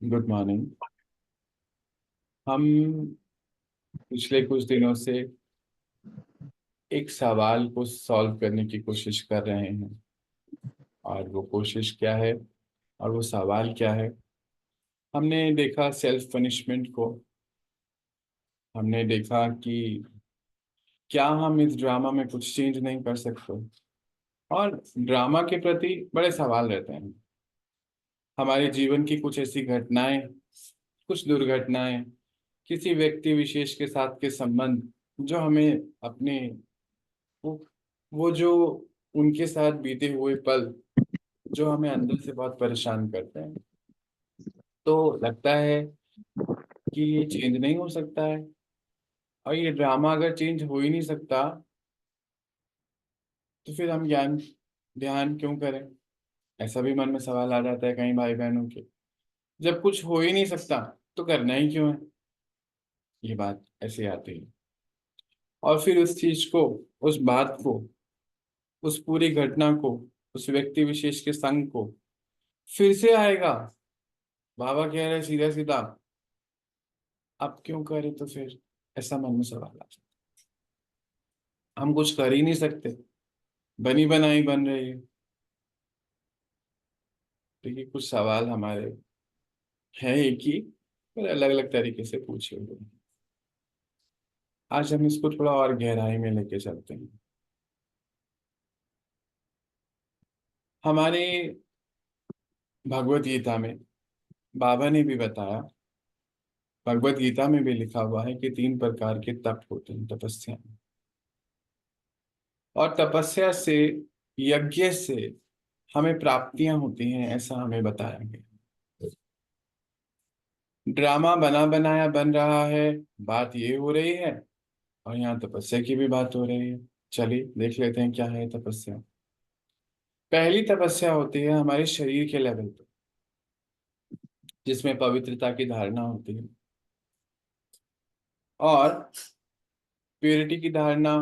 Good morning. हम पिछले कुछ दिनों से एक सवाल को सॉल्व करने की कोशिश कर रहे हैं। और वो कोशिश क्या है और वो सवाल क्या है? हमने देखा सेल्फ पनिशमेंट को। हमने देखा कि क्या हम इस ड्रामा में कुछ चेंज नहीं कर सकते। और ड्रामा के प्रति बड़े सवाल रहते हैं। हमारे जीवन की कुछ ऐसी घटनाएं, कुछ दुर्घटनाएं, किसी व्यक्ति विशेष के साथ के संबंध जो हमें अपने वो वो जो उनके साथ बीते हुए पल जो हमें अंदर से बहुत परेशान करते हैं। तो लगता है कि ये चेंज नहीं हो सकता है। और ये ड्रामा अगर चेंज हो ही नहीं सकता तो फिर हम ज्ञान ध्यान क्यों करें? ऐसा भी मन में सवाल आ जाता है कई भाई बहनों के। जब कुछ हो ही नहीं सकता तो करना ही क्यों है? ये बात ऐसे आती है। और फिर उस चीज को, उस बात को, उस पूरी घटना को, उस व्यक्ति विशेष के संग को फिर से आएगा। बाबा कह रहे सीधा सीधा, अब क्यों करे? तो फिर ऐसा मन में सवाल आ जाता है। हम कुछ कर ही नहीं सकते, बनी बनाई बन रही है। तो ये कुछ सवाल हमारे हैं एक ही, पर अलग अलग तरीके से पूछे हुए हैं। आज हम इसको थोड़ा और गहराई में लेके चलते हैं। हमारे भगवत गीता में बाबा ने भी बताया, भगवत गीता में भी लिखा हुआ है कि 3 प्रकार के तप होते हैं तपस्या में। और तपस्या से, यज्ञ से हमें प्राप्तियां होती हैं, ऐसा हमें बताया गया। ड्रामा बना बनाया बन रहा है, बात ये हो रही है। और यहाँ तपस्या की भी बात हो रही है। चलिए देख लेते हैं क्या है तपस्या। पहली तपस्या होती है हमारे शरीर के लेवल पे, जिसमें पवित्रता की धारणा होती है और प्योरिटी की धारणा।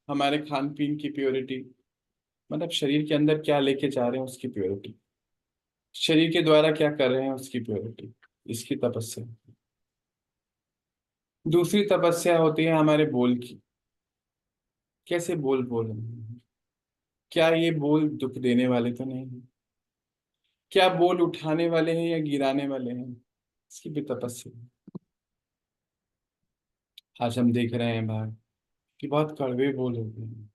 हमारे खान पीन की प्योरिटी, मतलब शरीर के अंदर क्या लेके जा रहे हैं उसकी प्योरिटी, शरीर के द्वारा क्या कर रहे हैं उसकी प्योरिटी। इसकी तपस्या। दूसरी तपस्या होती है हमारे बोल की। कैसे बोल बोल रहे हैं? क्या ये बोल दुख देने वाले तो नहीं है? क्या बोल उठाने वाले हैं या गिराने वाले हैं? इसकी भी तपस्या। आज हम देख रहे हैं बाहर कि बहुत कड़वे बोल होते हैं।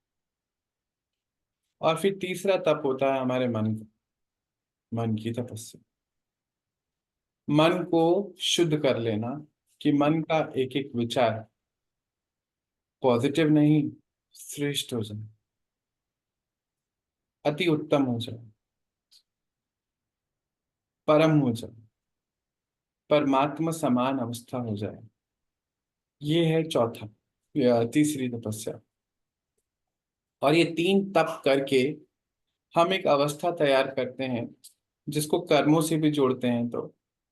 और फिर तीसरा तप होता है हमारे मन का, मन की तपस्या। मन को शुद्ध कर लेना, कि मन का एक एक विचार पॉजिटिव नहीं, श्रेष्ठ हो जाए, अति उत्तम हो जाए, परम हो जाए, परमात्मा समान अवस्था हो जाए। ये है चौथा या तीसरी तपस्या। और ये 3 तप करके हम एक अवस्था तैयार करते हैं, जिसको कर्मों से भी जोड़ते हैं।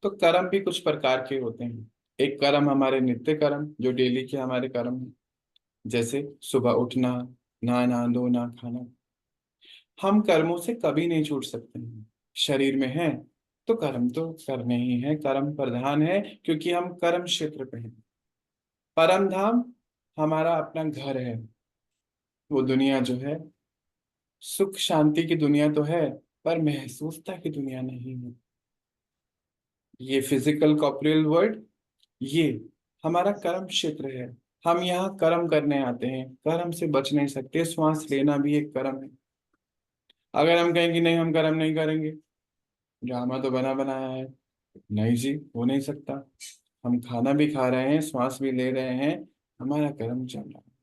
तो कर्म भी कुछ प्रकार के होते हैं। एक कर्म हमारे नित्य कर्म जो डेली के हमारे कर्म हैं, जैसे सुबह उठना, नहाना धोना खाना। हम कर्मों से कभी नहीं छूट सकते हैं। शरीर में है तो कर्म तो करने ही है, कर्म प्रधान है, क्योंकि हम कर्म क्षेत्र पे हैं। परम धाम हमारा अपना घर है। वो दुनिया जो है, सुख शांति की दुनिया तो है, पर महसूसता की दुनिया नहीं है। ये फिजिकल कॉर्पोरियल वर्ल्ड, ये हमारा कर्म क्षेत्र है। हम यहाँ कर्म करने आते हैं, कर्म से बच नहीं सकते। श्वास लेना भी एक कर्म है। अगर हम कहें कि नहीं हम कर्म नहीं करेंगे, ड्रामा तो बना बनाया है, नहीं जी हो नहीं सकता। हम खाना भी खा रहे हैं, श्वास भी ले रहे हैं, हमारा कर्म चल रहा है।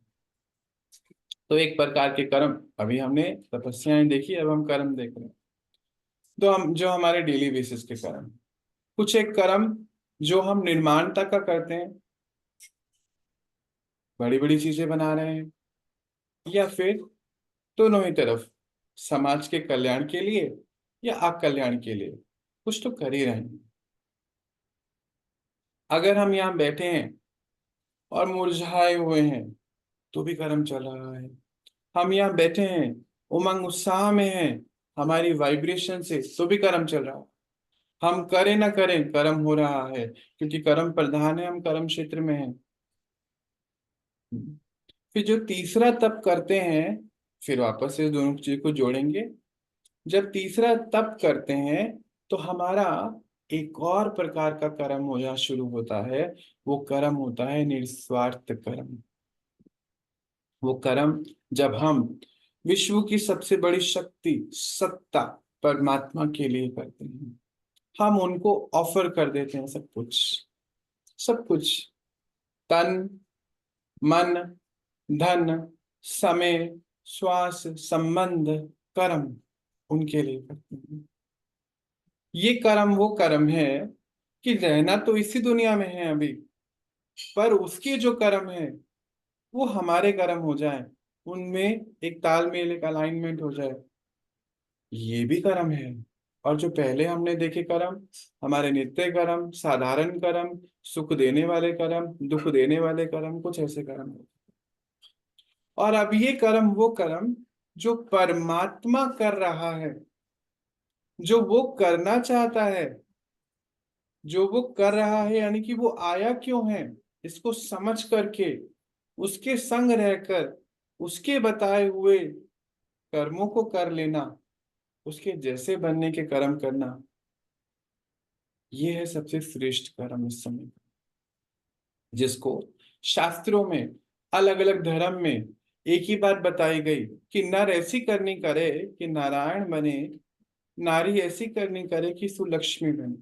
तो एक प्रकार के कर्म, अभी हमने तपस्याएं देखी, अब हम कर्म देख रहे हैं। तो हम जो हमारे डेली बेसिस के कर्म, कुछ एक कर्म जो हम निर्माणता का करते हैं, बड़ी बड़ी चीजें बना रहे हैं, या फिर दोनों ही तरफ, समाज के कल्याण के लिए या अकल्याण के लिए कुछ तो कर ही रहे हैं। अगर हम यहाँ बैठे हैं और मुरझाए हुए हैं तो भी कर्म चल रहा है। हम यहाँ बैठे हैं, उमंग उत्साह में हैं, हमारी वाइब्रेशन से, तो भी कर्म चल रहा है। हम करें ना करें कर्म हो रहा है, क्योंकि कर्म प्रधान है, हम कर्म क्षेत्र में हैं। फिर जो तीसरा तप करते हैं, फिर वापस से दोनों चीज को जोड़ेंगे। जब तीसरा तप करते हैं तो हमारा एक और प्रकार का कर्म होना शुरू होता है। वो कर्म होता है निस्वार्थ कर्म। वो कर्म जब हम विश्व की सबसे बड़ी शक्ति सत्ता परमात्मा के लिए करते हैं, हम उनको ऑफर कर देते हैं सब कुछ, सब कुछ, तन, मन, धन, समय, श्वास, संबंध, कर्म, उनके लिए करते हैं। ये कर्म वो कर्म है कि रहना तो इसी दुनिया में है अभी, पर उसके जो कर्म है वो हमारे कर्म हो जाए, उनमें एक तालमेल, एक अलाइनमेंट हो जाए, ये भी कर्म है। और जो पहले हमने देखे कर्म, हमारे नित्य कर्म, साधारण कर्म, सुख देने वाले कर्म, दुख देने वाले कर्म, कुछ ऐसे कर्म है। और अब ये कर्म वो कर्म जो परमात्मा कर रहा है, जो वो करना चाहता है, जो वो कर रहा है, यानी कि वो आया क्यों है, इसको समझ करके उसके संग रहकर उसके बताए हुए कर्मों को कर लेना, उसके जैसे बनने के कर्म करना, ये है सबसे श्रेष्ठ कर्म इस समय, जिसको शास्त्रों में, अलग अलग धर्म में एक ही बात बताई गई कि नर ऐसी करनी करे कि नारायण बने, नारी ऐसी करनी करे कि सुलक्ष्मी बने।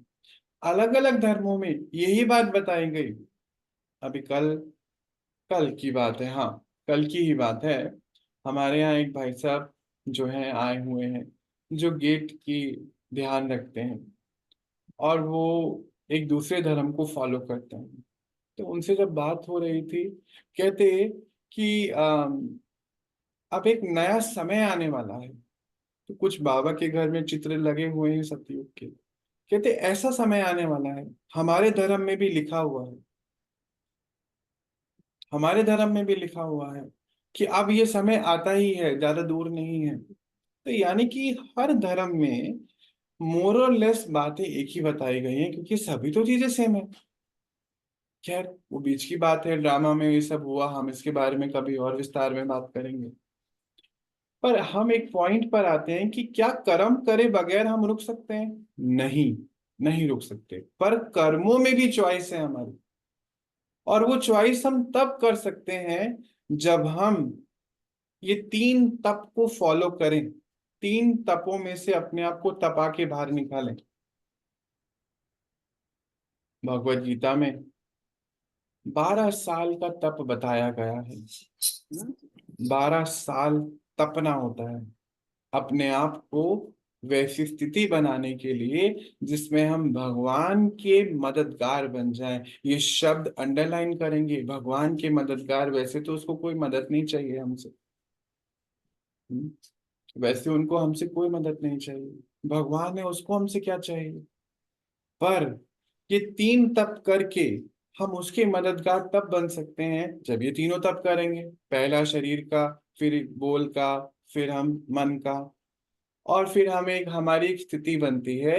अलग अलग धर्मों में यही बात बताई गई। अभी कल, कल की बात है, हाँ, कल की ही बात है। हमारे यहाँ एक भाई साहब जो हैं आए हुए हैं, जो गेट की ध्यान रखते हैं, और वो एक दूसरे धर्म को फॉलो करते हैं। तो उनसे जब बात हो रही थी, कहते कि अब एक नया समय आने वाला है। तो कुछ बाबा के घर में चित्र लगे हुए हैं सतयुग के। कहते ऐसा समय आने वाला है, हमारे धर्म में भी लिखा हुआ है, हमारे धर्म में भी लिखा हुआ है कि अब ये समय आता ही है, ज्यादा दूर नहीं है। तो यानी कि हर धर्म में मोर और लेस बातें एक ही बताई गई हैं, क्योंकि सभी तो चीजें सेम है। खैर वो बीच की बात है, ड्रामा में ये सब हुआ, हम इसके बारे में कभी और विस्तार में बात करेंगे। पर हम एक पॉइंट पर आते हैं कि क्या कर्म करे बगैर हम रुक सकते हैं? नहीं, नहीं रुक सकते। पर कर्मों में भी चॉइस है हमारी, और वो चॉइस हम तब कर सकते हैं जब हम ये तीन तप को फॉलो करें, तीन तपों में से अपने आप को तपा के बाहर निकालें। भगवत गीता में 12 साल का तप बताया गया है। 12 साल तपना होता है अपने आप को वैसी स्थिति बनाने के लिए जिसमें हम भगवान के मददगार बन जाएं। ये शब्द अंडरलाइन करेंगे, भगवान के मददगार। वैसे तो उसको कोई मदद नहीं चाहिए हमसे, हम्म? वैसे उनको हमसे कोई मदद नहीं चाहिए, भगवान है, उसको हमसे क्या चाहिए। पर ये तीन तप करके हम उसके मददगार तब बन सकते हैं जब ये तीनों तप करेंगे। पहला शरीर का, फिर बोल का, फिर हम मन का, और फिर हमें एक हमारी एक स्थिति बनती है,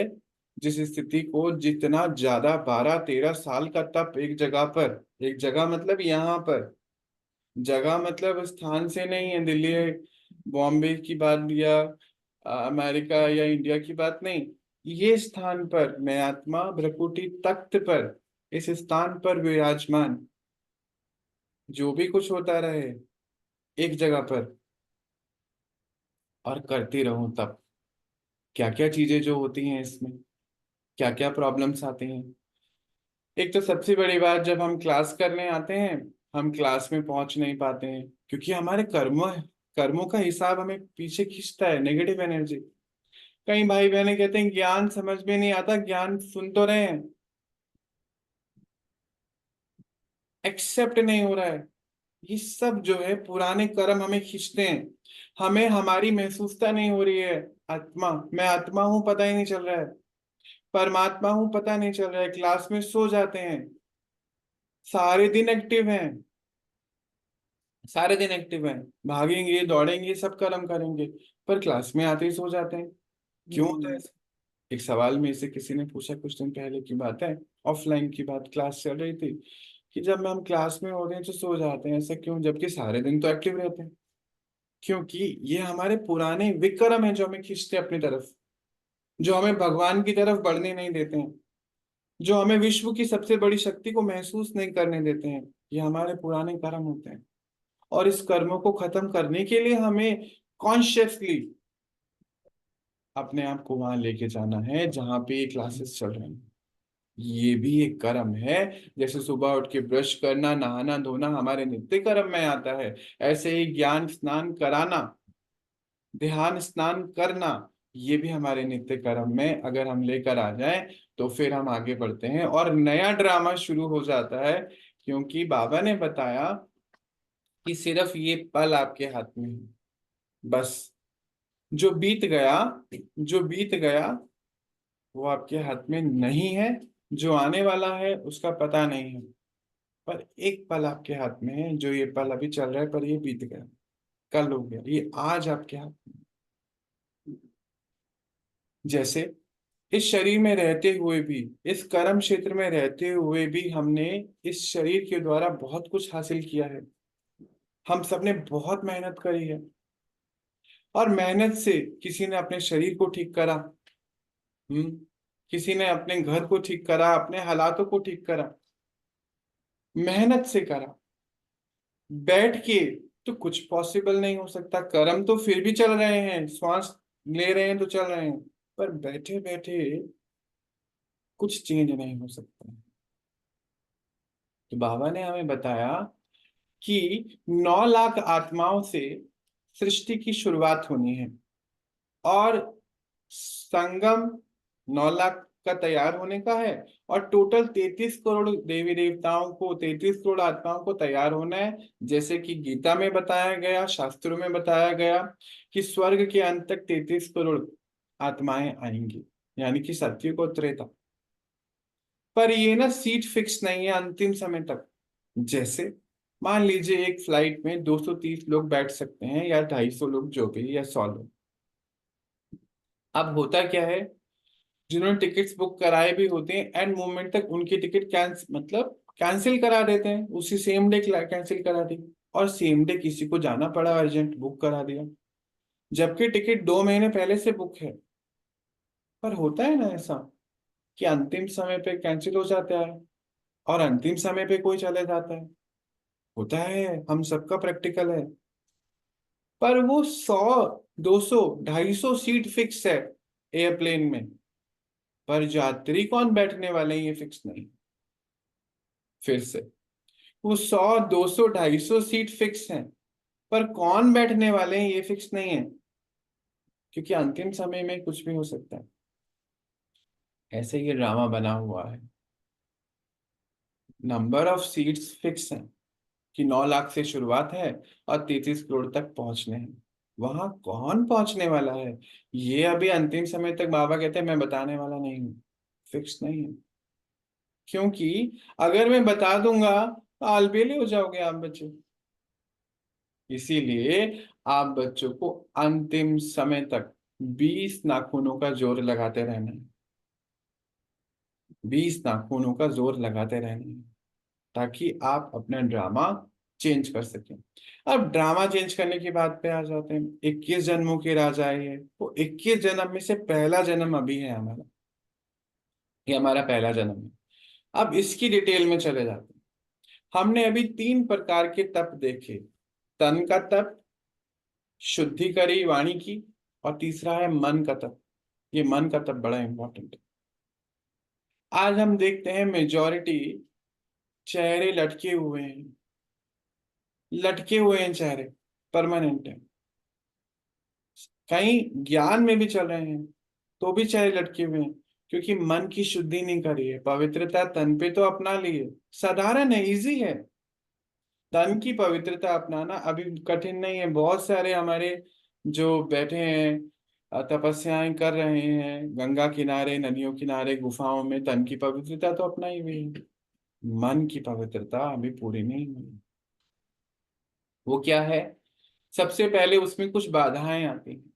जिस स्थिति को जितना ज्यादा 12-13 साल का तप एक जगह पर, एक जगह मतलब यहाँ पर, जगह मतलब स्थान से नहीं है, दिल्ली बॉम्बे की बात या अमेरिका या इंडिया की बात नहीं। ये स्थान पर मैं आत्मा भ्रकुटी तख्त पर, इस स्थान पर विराजमान, जो भी कुछ होता रहे एक जगह पर, और करते रहूं तब क्या क्या चीजें जो होती हैं इसमें, क्या क्या प्रॉब्लम्स आते हैं। एक तो सबसे बड़ी बात, जब हम क्लास करने आते हैं, हम क्लास में पहुंच नहीं पाते हैं, क्योंकि हमारे कर्मों कर्मों का हिसाब हमें पीछे खींचता है, नेगेटिव एनर्जी। कई भाई बहने कहते हैं ज्ञान समझ में नहीं आता, ज्ञान सुन तो रहे हैं, एक्सेप्ट नहीं हो रहा है। ये सब जो है पुराने कर्म हमें खींचते हैं, हमें हमारी महसूसता नहीं हो रही है। आत्मा, मैं आत्मा हूं पता ही नहीं चल रहा है, परमात्मा हूं पता नहीं चल रहा है। क्लास में सो जाते हैं, सारे दिन एक्टिव हैं, सारे दिन एक्टिव हैं, भागेंगे दौड़ेंगे सब कर्म करेंगे, पर क्लास में आते ही सो जाते हैं। क्यों होता है ऐसा? एक सवाल में से किसी ने पूछा, कुछ दिन पहले की बात है, ऑफलाइन की बात, क्लास चल रही थी, कि जब हम क्लास में होते हैं तो सो जाते हैं, ऐसा क्यों, जबकि सारे दिन तो एक्टिव रहते हैं? क्योंकि ये हमारे पुराने विक्रम है जो हमें खींचते हैं अपनी तरफ, जो हमें भगवान की तरफ बढ़ने नहीं देते हैं, जो हमें विश्व की सबसे बड़ी शक्ति को महसूस नहीं करने देते हैं। ये हमारे पुराने कर्म होते हैं। और इस कर्मों को खत्म करने के लिए हमें कॉन्शियसली अपने आप को वहां लेके जाना है जहां पे ये क्लासेस चल रही हैं। ये भी एक कर्म है। जैसे सुबह उठ के ब्रश करना, नहाना धोना हमारे नित्य कर्म में आता है, ऐसे ही ज्ञान स्नान कराना, ध्यान स्नान करना, ये भी हमारे नित्य कर्म में अगर हम लेकर आ जाएं तो फिर हम आगे बढ़ते हैं और नया ड्रामा शुरू हो जाता है। क्योंकि बाबा ने बताया कि सिर्फ ये पल आपके हाथ में है, बस। जो बीत गया, जो बीत गया वो आपके हाथ में नहीं है। जो आने वाला है उसका पता नहीं है। पर एक पल आपके हाथ में है, जो ये पल अभी चल रहा है, पर ये बीत गया, कल हो गया, ये आज आपके हाथ में। जैसे इस शरीर में रहते हुए भी, इस कर्म क्षेत्र में रहते हुए भी हमने इस शरीर के द्वारा बहुत कुछ हासिल किया है। हम सबने बहुत मेहनत करी है, और मेहनत से किसी ने अपने शरीर को ठीक करा, हम्म, किसी ने अपने घर को ठीक करा, अपने हालातों को ठीक करा, मेहनत से करा। बैठ के तो कुछ पॉसिबल नहीं हो सकता, कर्म तो फिर भी चल रहे हैं, श्वास ले रहे हैं तो चल रहे हैं, पर बैठे बैठे कुछ चेंज नहीं हो सकता। तो बाबा ने हमें बताया कि 9 लाख आत्माओं से सृष्टि की शुरुआत होनी है, और संगम 9 लाख का तैयार होने का है, और टोटल 33 करोड़ देवी देवताओं को, 33 करोड़ आत्माओं को तैयार होना है। जैसे कि गीता में बताया गया, शास्त्रों में बताया गया कि स्वर्ग के अंत तक 33 करोड़ आत्माएं आएंगी, यानी कि सत्युग को त्रेता। पर ये ना सीट फिक्स नहीं है अंतिम समय तक। जैसे मान लीजिए एक फ्लाइट में 230 लोग बैठ सकते हैं, या 250 लोग, जो भी, या 100 लोग। अब होता क्या है, जिन्होंने टिकट्स बुक कराए भी होते हैं, एंड मोमेंट तक उनकी टिकट कैंसिल करा देते हैं, उसी सेम डे कैंसिल करा दी, और सेम डे किसी को जाना पड़ा, अर्जेंट बुक करा दिया, जबकि टिकट 2 महीने पहले से बुक है। पर होता है ना ऐसा कि अंतिम समय पे कैंसिल हो जाता है, और अंतिम समय पे कोई चले जाता है। होता है, हम सबका प्रैक्टिकल है। पर वो 100, 200, 250 सीट फिक्स है एयरप्लेन में, पर यात्री कौन बैठने वाले हैं ये फिक्स नहीं। फिर से, वो 100, 200, 250 सीट फिक्स हैं, पर कौन बैठने वाले हैं ये फिक्स नहीं है, क्योंकि अंतिम समय में कुछ भी हो सकता है। ऐसे ये ड्रामा बना हुआ है। नंबर ऑफ सीट्स फिक्स हैं कि 9 लाख से शुरुआत है, और 33 करोड़ तक पहुंचने हैं। वहां कौन पहुंचने वाला है, ये अभी अंतिम समय तक बाबा कहते हैं मैं बताने वाला नहीं हूँ, फिक्स नहीं है। क्योंकि अगर मैं बता दूंगा तो अलबेले हो जाओगे आप बच्चे। इसीलिए आप बच्चों को अंतिम समय तक 20 नाखूनों का जोर लगाते रहना है, 20 नाखूनों का जोर लगाते रहना है, ताकि आप अपना ड्रामा चेंज कर सकें। अब ड्रामा चेंज करने की बात पे आ जाते हैं। 21 जन्मों के राजा है, वो 21 जन्म में से पहला जन्म अभी है हमारा, ये हमारा पहला जन्म है। अब इसकी डिटेल में चले जाते हैं। हमने अभी 3 प्रकार के तप देखे। तन का तप, शुद्धि करी वाणी की, और तीसरा है मन का तप। ये मन का तप बड़ा इंपॉर्टेंट है। आज हम देखते हैं मेजॉरिटी चेहरे लटके हुए हैं, लटके हुए हैं चेहरे, परमानेंट है। कहीं ज्ञान में भी चल रहे हैं तो भी चेहरे लटके हुए हैं, क्योंकि मन की शुद्धि नहीं करी है, पवित्रता तन पे तो अपना लिए। साधारण है, इजी है। तन की पवित्रता अपनाना अभी कठिन नहीं है। बहुत सारे हमारे जो बैठे हैं, तपस्याएं कर रहे हैं गंगा किनारे, नदियों किनारे, गुफाओं में, तन की पवित्रता तो अपना ही हुई है। मन की पवित्रता अभी पूरी नहीं हुई। वो क्या है, सबसे पहले उसमें कुछ बाधाएं आती हैं।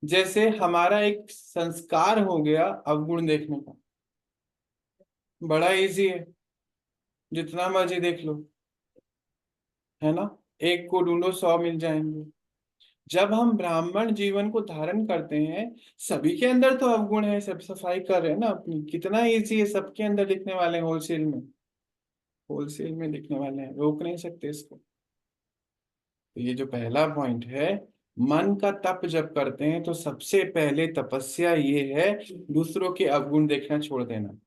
जैसे हमारा एक संस्कार हो गया अवगुण देखने का, बड़ा इजी है, जितना मर्जी देख लो, है ना। एक को ढूंढो 100 मिल जाएंगे। जब हम ब्राह्मण जीवन को धारण करते हैं, सभी के अंदर तो अवगुण है, सब सफाई कर रहे हैं ना अपनी, कितना इजी है, सबके अंदर दिखने वाले हैं, होलसेल में, होलसेल में दिखने वाले हैं, रोक नहीं सकते इसको। तो ये जो पहला पॉइंट है, मन का तप जब करते हैं तो सबसे पहले तपस्या ये है, दूसरों के अवगुण देखना छोड़ देना।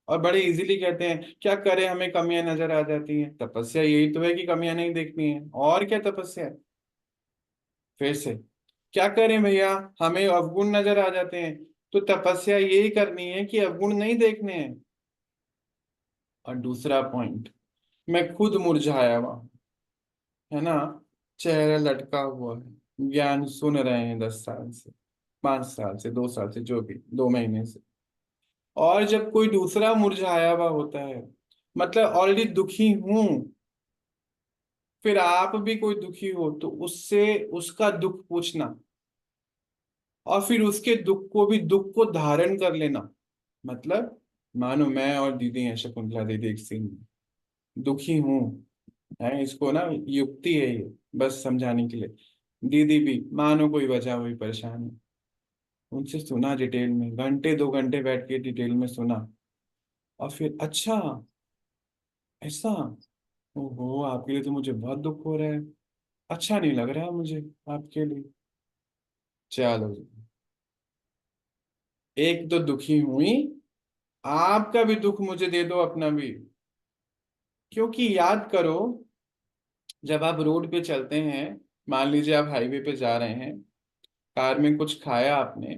और बड़े इजीली कहते हैं क्या करें, हमें कमियां नजर आ जाती हैं, तपस्या यही तो है कि कमियां नहीं देखनी है, और क्या तपस्या है। फिर से, क्या करें भैया, हमें अवगुण नजर आ जाते हैं, तो तपस्या यही करनी है कि अवगुण नहीं देखने हैं। और दूसरा पॉइंट, मैं खुद मुरझाया हुआ हूं, है ना, चेहरा लटका हुआ है, ज्ञान सुन रहे हैं 10 साल से, 5 साल से, 2 साल से, जो भी 2 महीने से, और जब कोई दूसरा मुरझाया हुआ होता है, मतलब ऑलरेडी दुखी हूं, फिर आप भी कोई दुखी हो तो उससे उसका दुख पूछना, और फिर उसके दुख को भी, दुख को धारण कर लेना। मतलब मानो मैं और दीदी हैं, शकुंतला दीदी, एक सीन में दुखी हूं, है, इसको ना युक्ति है ये, बस समझाने के लिए। दीदी भी मानो कोई वजह हुई, परेशान है, उनसे सुना डिटेल में, घंटे 2 घंटे बैठ के डिटेल में सुना, और फिर अच्छा, ऐसा, ओहो, आपके लिए तो मुझे बहुत दुख हो रहा है, अच्छा नहीं लग रहा है मुझे आपके लिए, चलो जी। एक तो दुखी हुई, आपका भी दुख मुझे दे दो, अपना भी। क्योंकि याद करो, जब आप रोड पे चलते हैं, मान लीजिए आप हाईवे पे जा रहे हैं, कार में कुछ खाया आपने,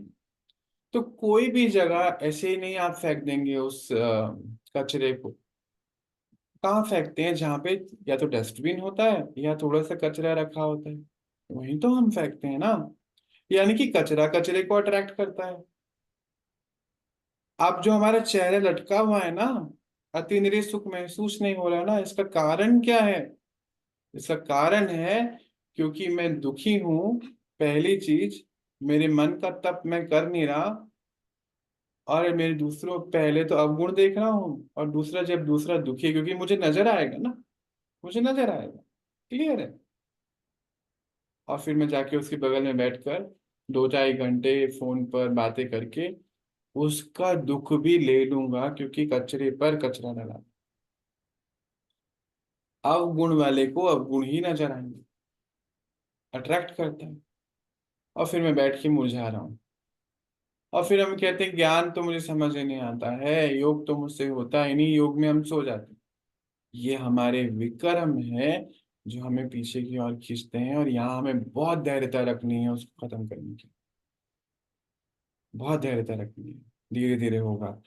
तो कोई भी जगह ऐसे ही नहीं आप फेंक देंगे उस कचरे को। कहाँ फेंकते हैं, जहाँ पे या तो डस्टबिन होता है या थोड़ा सा कचरा रखा होता है, वहीं तो हम फेंकते हैं ना। यानी कि कचरा कचरे को अट्रैक्ट करता है। अब जो हमारा चेहरा लटका हुआ है ना, अतिनिरी सुख महसूस नहीं हो रहा ना, इसका कारण क्या है? इसका कारण है क्योंकि मैं दुखी हूं, पहली चीज, मेरे मन का तप मैं कर नहीं रहा, और मेरे दूसरों, पहले तो अवगुण देख रहा हूँ, और दूसरा, जब दूसरा दुखी है, क्योंकि मुझे नजर आएगा ना, मुझे नजर आएगा, क्लियर है। और फिर मैं जाके उसके बगल में बैठकर 2 2.5 घंटे फोन पर बातें करके उसका दुख भी ले लूंगा, क्योंकि कचरे पर कचरा डाला। अवगुण वाले को अवगुण ही नजर आएंगे, अट्रैक्ट करता है। और फिर मैं बैठ के मुरझा रहा हूँ, और फिर हम कहते हैं ज्ञान तो मुझे समझ ही नहीं आता है, योग तो मुझसे होता ही नहीं, योग में हम सो जाते हैं। ये हमारे विक्रम है, जो हमें पीछे की ओर खींचते हैं, और यहाँ हमें बहुत धैर्यता रखनी है उसको खत्म करने की, बहुत धैर्यता रखनी है, धीरे धीरे होगा।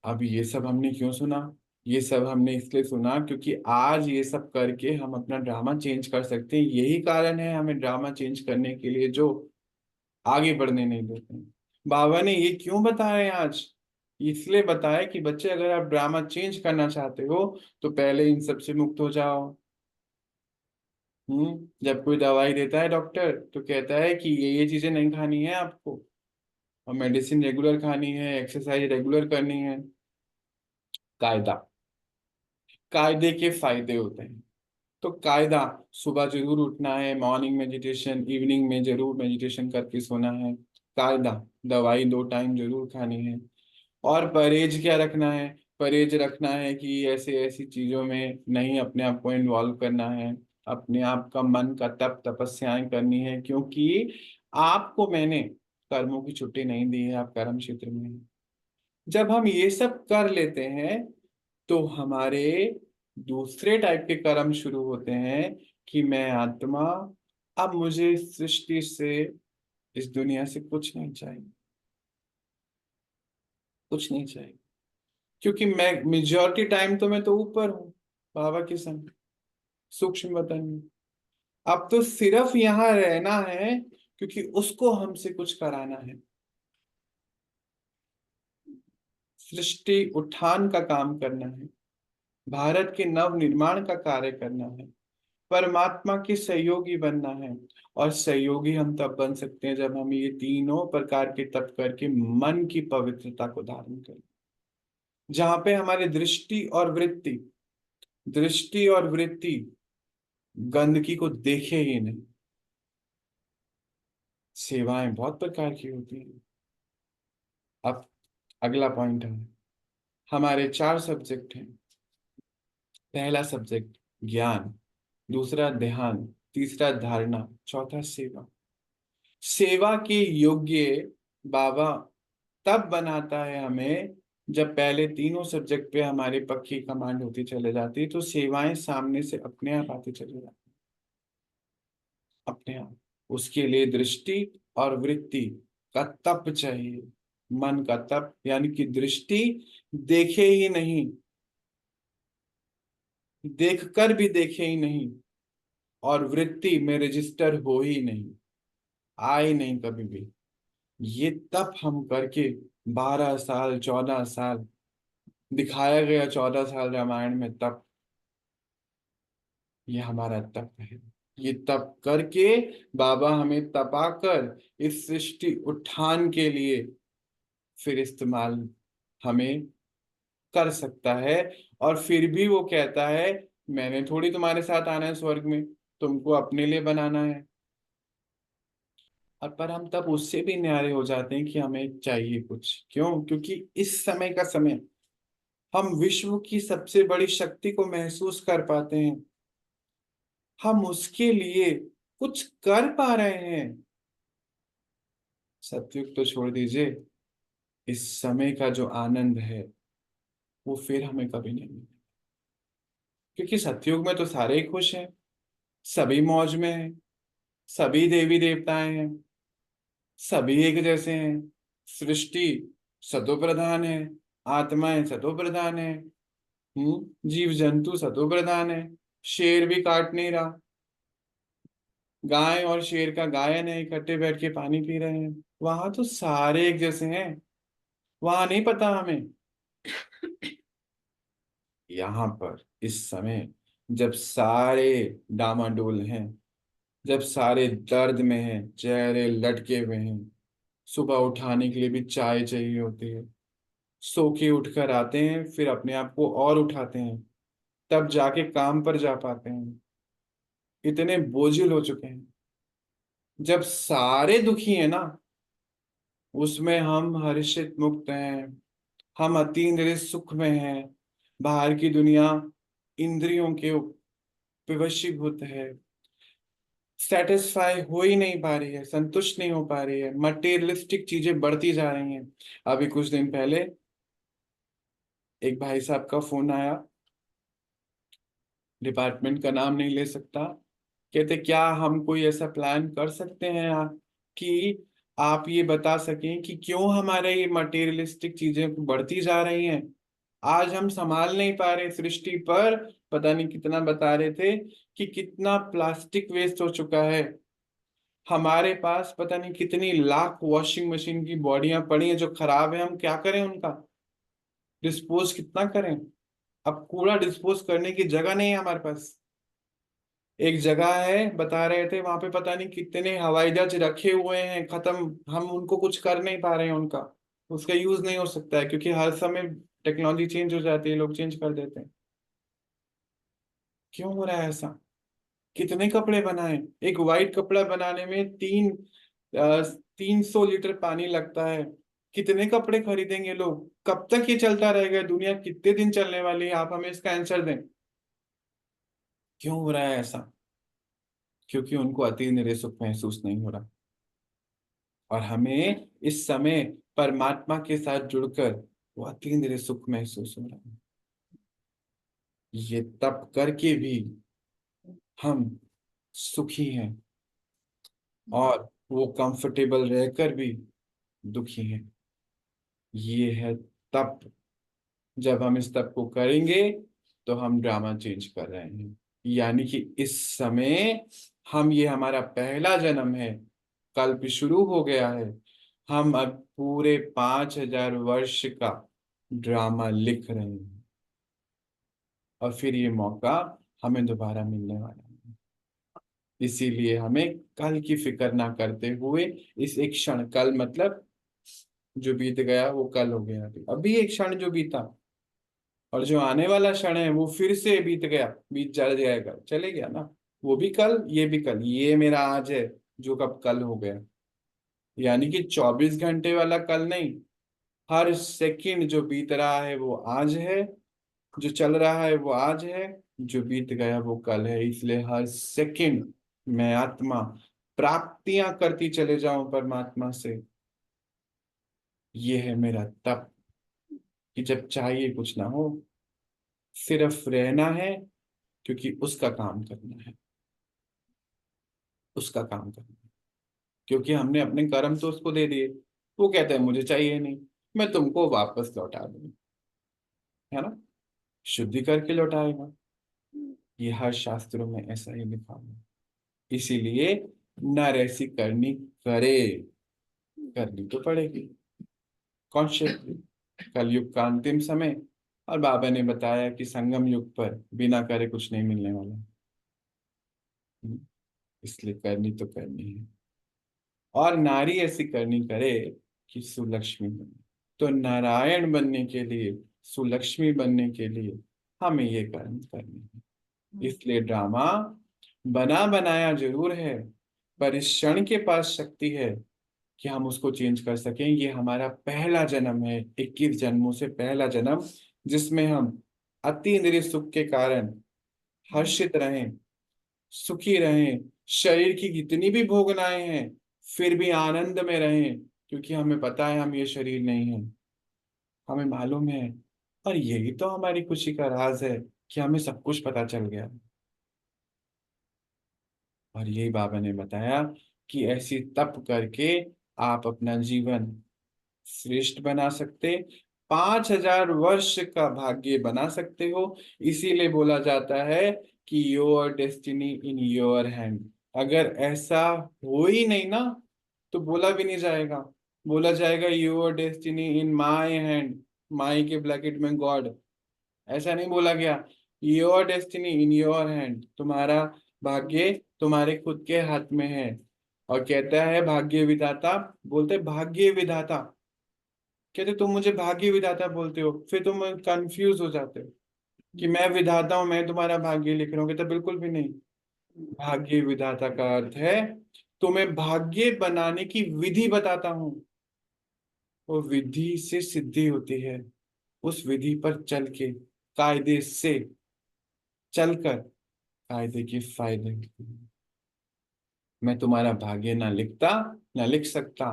अब ये सब हमने क्यों सुना? ये सब हमने इसलिए सुना क्योंकि आज ये सब करके हम अपना ड्रामा चेंज कर सकते हैं, यही कारण है हमें ड्रामा चेंज करने के लिए जो आगे बढ़ने नहीं देते हैं। बाबा ने ये क्यों बताया है आज? इसलिए बताया कि बच्चे, अगर आप ड्रामा चेंज करना चाहते हो तो पहले इन सब से मुक्त हो जाओ। जब कोई दवाई देता है डॉक्टर, तो कहता है कि ये चीजें नहीं खानी है आपको, और मेडिसिन रेगुलर खानी है, एक्सरसाइज रेगुलर करनी है। कायदा, कायदे के फायदे होते हैं। तो कायदा, सुबह जरूर उठना है, मॉर्निंग मेडिटेशन, इवनिंग में जरूर मेडिटेशन करके सोना है। कायदा, दवाई 2 टाइम जरूर खानी है। और परहेज क्या रखना है? परहेज रखना है कि ऐसे ऐसी चीजों में नहीं अपने आप को इन्वॉल्व करना है, अपने आप का मन का तप तपस्याएं करनी है, क्योंकि आपको मैंने कर्मों की छुट्टी नहीं दी है, आप कर्म क्षेत्र में हैं। जब हम ये सब कर लेते हैं, तो हमारे दूसरे टाइप के कर्म शुरू होते हैं, कि मैं आत्मा, अब मुझे सृष्टि से, इस दुनिया से कुछ नहीं चाहिए, कुछ नहीं चाहिए, क्योंकि मैं मेजोरिटी टाइम तो मैं तो ऊपर हूँ, बाबा के संग, सूक्ष्म वतन में। अब तो सिर्फ यहाँ रहना है, क्योंकि उसको हमसे कुछ कराना है, सृष्टि उत्थान का काम करना है, भारत के नव निर्माण का कार्य करना है। परमात्मा के सहयोगी बनना है। और सहयोगी हम तब बन सकते हैं जब हम ये तीनों प्रकार के तप करके मन की पवित्रता को धारण करें, जहां पे हमारी दृष्टि और वृत्ति गंदगी को देखे ही नहीं। सेवाएं बहुत प्रकार की होती हैं। अब अगला पॉइंट है, हमारे 4 सब्जेक्ट हैं। पहला सब्जेक्ट ज्ञान, दूसरा ध्यान, तीसरा धारणा, चौथा सेवा। सेवा के योग्य बाबा तब बनाता है हमें जब पहले तीनों सब्जेक्ट पे हमारी पक्की कमांड होती चले जाती है, तो सेवाएं सामने से अपने आप आती चली जाती, अपने आप। उसके लिए दृष्टि और वृत्ति का तप चाहिए। मन का तप, यानी कि दृष्टि देखे ही नहीं, देख कर भी देखे ही नहीं, और वृत्ति में रजिस्टर हो ही नहीं, आए नहीं कभी भी। ये तप हम करके 12 साल 14 साल, दिखाया गया 14 साल रामायण में तप, ये हमारा तप है। ये तप करके बाबा हमें तपाकर इस सृष्टि उत्थान के लिए फिर इस्तेमाल हमें कर सकता है। और फिर भी वो कहता है, मैंने थोड़ी तुम्हारे साथ आना है स्वर्ग में, तुमको अपने लिए बनाना है। और पर हम तब उससे भी न्यारे हो जाते हैं कि हमें चाहिए कुछ। क्यों? क्योंकि इस समय का समय हम विश्व की सबसे बड़ी शक्ति को महसूस कर पाते हैं, हम उसके लिए कुछ कर पा रहे हैं। सतयुग तो छोड़ दीजिए, इस समय का जो आनंद है वो फिर हमें कभी नहीं मिलेगा। क्योंकि सतयुग में तो सारे ही खुश हैं, सभी मौज में हैं, सभी देवी देवताएं हैं, सभी एक जैसे हैं, सृष्टि सतो प्रधान है, आत्माएं सतो प्रधान है, जीव जंतु सतो प्रधान है। शेर भी काट नहीं रहा, गाय और शेर का गायन है, इकट्ठे बैठ के पानी पी रहे हैं। वहां तो सारे एक जैसे हैं, वहां नहीं पता हमें। यहाँ पर इस समय जब सारे डामाडोल हैं, जब सारे दर्द में हैं, चेहरे लटके हुए हैं, सुबह उठाने के लिए भी चाय चाहिए होती है, सो के उठकर आते हैं, फिर अपने आप को और उठाते हैं, तब जाके काम पर जा पाते हैं, इतने बोझिल हो चुके हैं। जब सारे दुखी हैं ना, उसमें हम हर्षित मुक्त हैं, हम अतीन्द्रिय सुख में हैं। बाहर की दुनिया इंद्रियों के विवशीभूत है, सेटिस्फाई हो ही नहीं पा रही है, संतुष्ट नहीं हो पा रही है, मटेरियलिस्टिक चीजें बढ़ती जा रही हैं। अभी कुछ दिन पहले एक भाई साहब का फोन आया, डिपार्टमेंट का नाम नहीं ले सकता, कहते क्या हम कोई ऐसा प्लान कर सकते हैं कि आप ये बता सकें कि क्यों हमारे ये मटेरियलिस्टिक चीजें बढ़ती जा रही हैं। आज हम संभाल नहीं पा रहे सृष्टि पर। पता नहीं कितना बता रहे थे कि कितना प्लास्टिक वेस्ट हो चुका है। हमारे पास पता नहीं कितनी लाख वॉशिंग मशीन की बॉडियां पड़ी हैं जो खराब है, हम क्या करें उनका डिस्पोज कितना करें। अब कूड़ा डिस्पोज करने की जगह नहीं है हमारे पास। एक जगह है बता रहे थे, वहां पे पता नहीं कितने हवाई जहाज रखे हुए हैं खत्म, हम उनको कुछ कर नहीं पा रहे हैं उनका, उसका यूज नहीं हो सकता है, क्योंकि हर समय टेक्नोलॉजी चेंज हो जाती है, लोग चेंज कर देते हैं। क्यों हो रहा है ऐसा? कितने कपड़े बनाए? एक वाइट कपड़ा बनाने में 300 लीटर पानी लगता है। कितने कपड़े खरीदेंगे लोग? कब तक ये चलता रहेगा? दुनिया कितने दिन चलने वाली है? आप हमें इसका आंसर दें। क्यों हो रहा है ऐसा? क्योंकि उनको अति निरय सुख महसूस नहीं हो रहा। और हमें इस समय परमात्मा के साथ जुड़कर वो अति निरय सुख महसूस हो रहा है। ये तप करके भी हम सुखी हैं, और वो कंफर्टेबल रहकर भी दुखी हैं। ये है तप। जब हम इस तप को करेंगे तो हम ड्रामा चेंज कर रहे हैं। यानी कि इस समय हम, ये हमारा पहला जन्म है, कल्प शुरू हो गया है, हम अब पूरे 5000 वर्ष का ड्रामा लिख रहे हैं, और फिर ये मौका हमें दोबारा मिलने वाला है। इसीलिए हमें कल की फिक्र ना करते हुए इस एक क्षण, कल मतलब जो बीत गया वो कल हो गया, अभी अभी एक क्षण जो बीता, और जो आने वाला क्षण है वो फिर से बीत गया, बीत जा जाएगा, चले गया ना, वो भी कल, ये भी कल, ये मेरा आज है जो कब कल हो गया। यानी कि 24 घंटे वाला कल नहीं, हर सेकंड जो बीत रहा है वो आज है, जो चल रहा है वो आज है, जो बीत गया वो कल है। इसलिए हर सेकंड मैं आत्मा प्राप्तियां करती चले जाऊं परमात्मा से। ये है मेरा तप, कि जब चाहिए कुछ ना हो, सिर्फ रहना है, क्योंकि उसका काम करना है, उसका काम करना है। क्योंकि हमने अपने कर्म तो उसको दे दिए, वो कहते हैं मुझे चाहिए नहीं, मैं तुमको वापस लौटा दूं, है ना, शुद्धि करके लौटाएगा। ये हर शास्त्रों में ऐसा ही लिखा हुआ है। इसीलिए नर ऐसी करनी करे, करनी तो पड़ेगी कॉन्शियसली। कलयुग का अंतिम समय, और बाबा ने बताया कि संगम युग पर बिना करे कुछ नहीं मिलने वाला। इसलिए करनी तो करनी है। और नारी ऐसी करनी करे कि सुलक्ष्मी बने। तो नारायण बनने के लिए, सुलक्ष्मी बनने के लिए हमें ये कर्म करने हैं। इसलिए ड्रामा बना बनाया जरूर है, पर इस क्षण के पास शक्ति है कि हम उसको चेंज कर सकें। ये हमारा पहला जन्म है, 21 जन्मों से पहला जन्म, जिसमें हम अतीन्द्रिय सुख के कारण हर्षित रहें, सुखी रहें, शरीर की जितनी भी भोगनाएं हैं फिर भी आनंद में रहें, क्योंकि हमें पता है हम ये शरीर नहीं है, हमें मालूम है। और यही तो हमारी खुशी का राज है कि हमें सब कुछ पता चल गया। और यही बाबा ने बताया कि ऐसी तप करके आप अपना जीवन श्रेष्ठ बना सकते, 5,000 वर्ष का भाग्य बना सकते हो। इसीलिए बोला जाता है कि your destiny in your hand. अगर ऐसा हो ही नहीं ना, तो बोला भी नहीं जाएगा। बोला जाएगा your destiny in my hand, my के ब्रैकेट में गॉड। ऐसा नहीं बोला गया, your destiny in your hand, तुम्हारा भाग्य तुम्हारे खुद के हाथ में है। और कहता है भाग्य विधाता, बोलते भाग्य विधाता, कहते तुम मुझे भाग्य विधाता बोलते हो, फिर तुम कंफ्यूज हो जाते हो कि मैं विधाता हूं, मैं तुम्हारा भाग्य लिख रहा हूँ। कहते बिल्कुल भी नहीं। भाग्य विधाता का अर्थ है तुम्हें भाग्य बनाने की विधि बताता हूँ। वो विधि से सिद्धि होती है, उस विधि पर चल के, कायदे से चलकर कायदे के फायदे होते हैं। मैं तुम्हारा भाग्य ना लिखता, ना लिख सकता,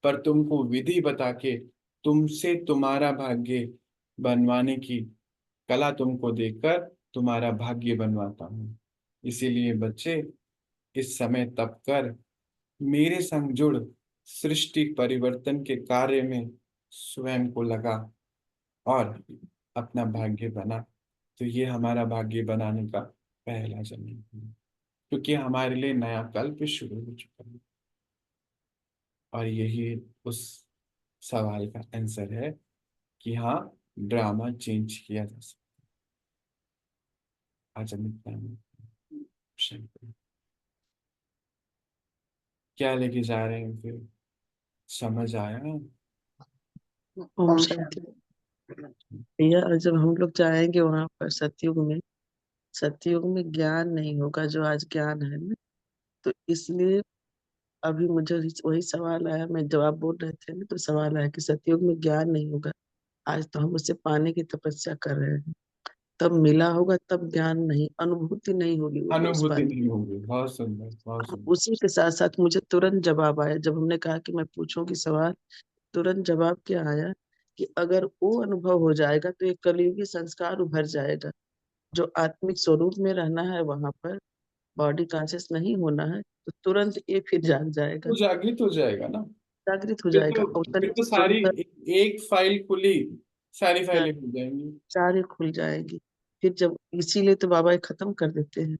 पर तुमको विधि बता के तुमसे तुम्हारा भाग्य बनवाने की कला तुमको देकर तुम्हारा भाग्य बनवाता हूँ। इसीलिए बच्चे, इस समय तप कर मेरे संग जुड़, सृष्टि परिवर्तन के कार्य में स्वयं को लगा और अपना भाग्य बना। तो ये हमारा भाग्य बनाने का पहला जन्म है, क्योंकि हमारे लिए नया कल्प शुरू हो चुका है। और यही उस सवाल का आंसर है कि हाँ, ड्रामा चेंज किया जा सकता है। आज हम इतना ही। क्या लेके जा रहे हैं फिर, समझ आया? ओम शांति। भैया जब हम लोग जाएंगे वहां पर सतयुग में, सतयुग में ज्ञान नहीं होगा जो आज ज्ञान है ना, तो इसलिए अभी मुझे वही सवाल आया, मैं जवाब बोल रहे थे ना तो सवाल आया कि सतयुग में ज्ञान नहीं होगा, आज तो हम उससे पाने की तपस्या कर रहे हैं, तब मिला होगा, तब ज्ञान नहीं, अनुभूति नहीं होगी वो उस अनुभूति पाने नहीं की। होगी, बहुत सुंदर बहुत हाँ, सुंदर। उसी के साथ साथ मुझे तुरंत जवाब आया जब हमने कहा कि मैं पूछूंगी सवाल, तुरंत जवाब क्या आया कि अगर वो अनुभव हो जाएगा तो एक कलयुगी संस्कार उभर जाएगा, जो आत्मिक स्वरूप में रहना है वहां पर, बॉडी कॉन्शियस नहीं होना है, तो तुरंत ये फिर जाग जाएगा, वो जागृत हो जाएगा ना। जागृत हो फिर जाएगा तो और फिर तनिक तो जो सारी उधर एक फाइल खुली, सारी फाइलें खुल जाएंगी। सारी खुल जाएगी। फिर जब इसीलिए तो बाबा ये खत्म कर देते हैं।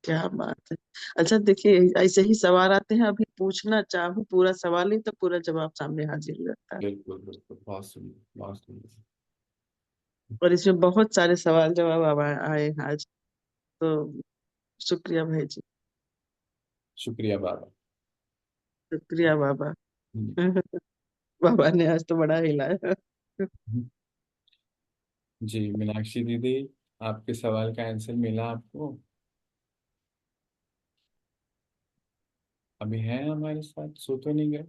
क्या बात है। अच्छा देखिए, ऐसे ही सवाल आते हैं, अभी पूछना चाहूँ पूरा सवाल ही तो पूरा जवाब सामने हाजिर हो जाता है। बिल्कुल बिल्कुल, बहुत सुंदर बहुत सुंदर। और इसमें बहुत सारे सवाल जवाब आए हैं आज, तो शुक्रिया भाई जी। शुक्रिया बाबा। शुक्रिया बाबा। हम्म, बाबा ने आज तो बड़ा हिलाया। जी मीनाक्षी दीदी, आपके सवाल का आंसर मिला आपको? अभी हैं हमारे साथ, सो तो नहीं गए?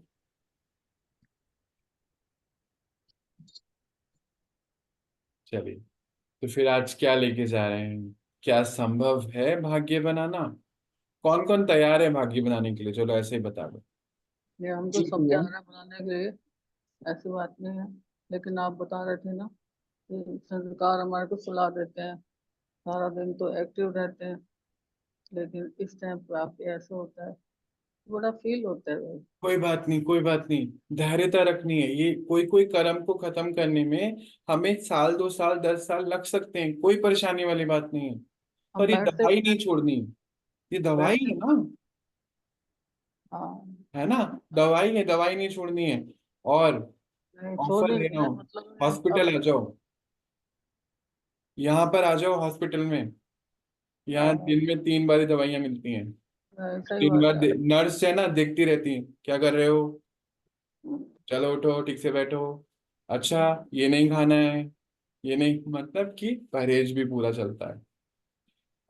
चलिए, तो फिर आज क्या लेके जा रहे हैं? क्या संभव है भाग्य बनाना? कौन कौन तैयार है भाग्य बनाने के लिए? चलो ऐसे ही बता दो। ये हम तो जी सब भैया। तैयार है बनाने के लिए, ऐसी बात नहीं है। लेकिन आप बता रहे थे ना कि संस्कार हमारे को सुला देते हैं, सारा दिन तो एक्टिव रहते हैं, लेकिन इस टाइम पे आपके ऐसा होता है, बड़ा फील होता है भाई। कोई बात नहीं, कोई बात नहीं, धैर्यता रखनी है। ये कोई कोई कर्म को खत्म करने में हमें साल, 2 साल, 10 साल लग सकते हैं, कोई परेशानी वाली बात नहीं है। हम पर ये बैठते दवाई भी नहीं छोड़नी। ये दवाई बैठते है ना, हाँ। है ना? दवाई है, दवाई नहीं छोड़नी है। और नहीं ऑफर छोड़नी ले रहा नहीं है, हूँ, मतलब अब हॉस्पिटल आ जाओ, यहाँ पर आ जाओ हॉस्पिटल में। यहाँ हाँ, दिन में 3 बार दवाइयाँ मिलती हैं। सही तीन बात बार है। नर्स है ना, देखती रहती है क्या कर रहे हो, हम्म, चलो उठो, ठीक से बैठो। अच्छा, ये नहीं खाना है, ये नहीं, मतलब कि परहेज भी पूरा चलता है।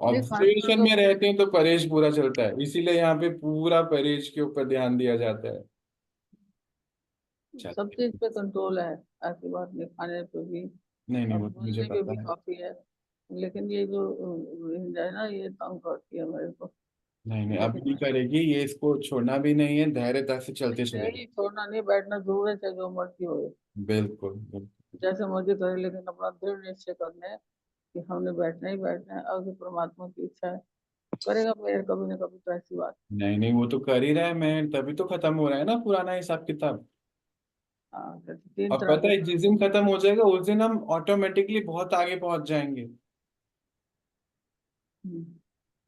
नहीं खाने पीने ऑब्जर्वेशन का में रहते हैं तो परहेज पूरा चलता है, इसीलिए यहाँ पे पूरा परहेज के ऊपर ध्यान दिया जाता है। सब चलिए। चीज पे कंट्रोल है, ऐसी बात नहीं, खाने पे भी नहीं नहीं, और वो तो मुझे बोलने पे भी पता है। काफी है। लेकिन ये जो रेंज है ना, ये तंग करती है मेरे को। नहीं नहीं, अब लेकिन नहीं करेगी ये, इसको छोड़ना भी नहीं है, धैर्यता से चलते चलेगी। नहीं छोड़ना नहीं, बैठना जरूर है, चाहे जो मर्जी हो, बिल्कुल बिल्कुल। जैसे मर्जी करे, लेकिन अपना दृढ़ निश्चय करना है कि हमने बैठना ही बैठना है। अगर परमात्मा की इच्छा है करेगा मेरे, कभी ना कभी, तो ऐसी बात। नहीं नहीं, वो तो कर ही रहा है, मैं तभी तो खत्म हो रहा है ना पुराना हिसाब किताब। हाँ, जैसे तीन अब तरह पता के है जिस दिन खत्म हो जाएगा उस दिन हम ऑटोमेटिकली बहुत आगे पहुंच जाएंगे।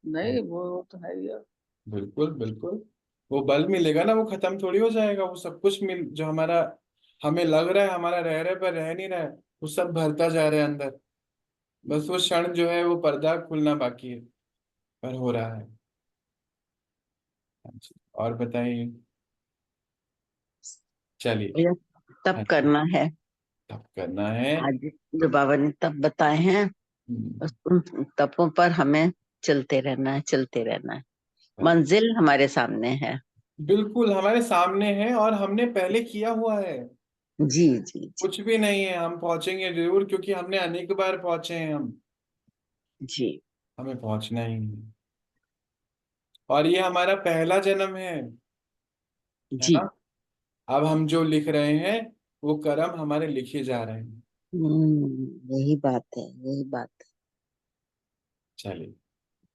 नहीं वो तो है ही है। बिल्कुल बिल्कुल। वो बल मिलेगा ना, वो खत्म थोड़ी हो जाएगा। वो सब कुछ मिल, जो हमारा, हमें लग रहा है हमारा रह रहा है पर रह नहीं रहा है, वो सब भरता जा रहा है अंदर। बस वो क्षण जो है, वो पर्दा खुलना बाकी है, पर हो रहा है। हाँ जी, और बताइए। चलिए। भैया, तब हाँ, करना है। तब करना है। आज जो बाबा ने तब बताए हैं, हम्म, उन तपों पर हमें चलते रहना है, चलते रहना है। मंजिल हमारे सामने है। बिल्कुल हमारे सामने है, और हमने पहले किया हुआ है। जी जी जी। कुछ भी नहीं है, हम पहुंचेंगे जरूर, क्योंकि हमने अनेक बार पहुंचे हैं हम। जी हमें पहुंचना ही है, और ये हमारा पहला जन्म है ना? जी। अब हम जो लिख रहे हैं, वो कर्म हमारे लिखे जा रहे हैं। यही बात है, यही बात है। चलिए,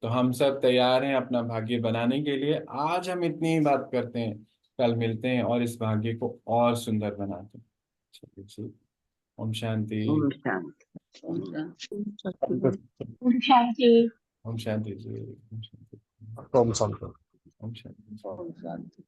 तो हम सब तैयार हैं अपना भाग्य बनाने के लिए। आज हम इतनी ही बात करते हैं, कल मिलते हैं और इस भाग्य को और सुंदर बनाते हैं। चलिए जी। ओम शांति। ओम शांति। कौन सा। ओम शांति। ओम शांति जी। ओम शांति। ओम शांति। ओम शांति। कौन सा। ओम शांति।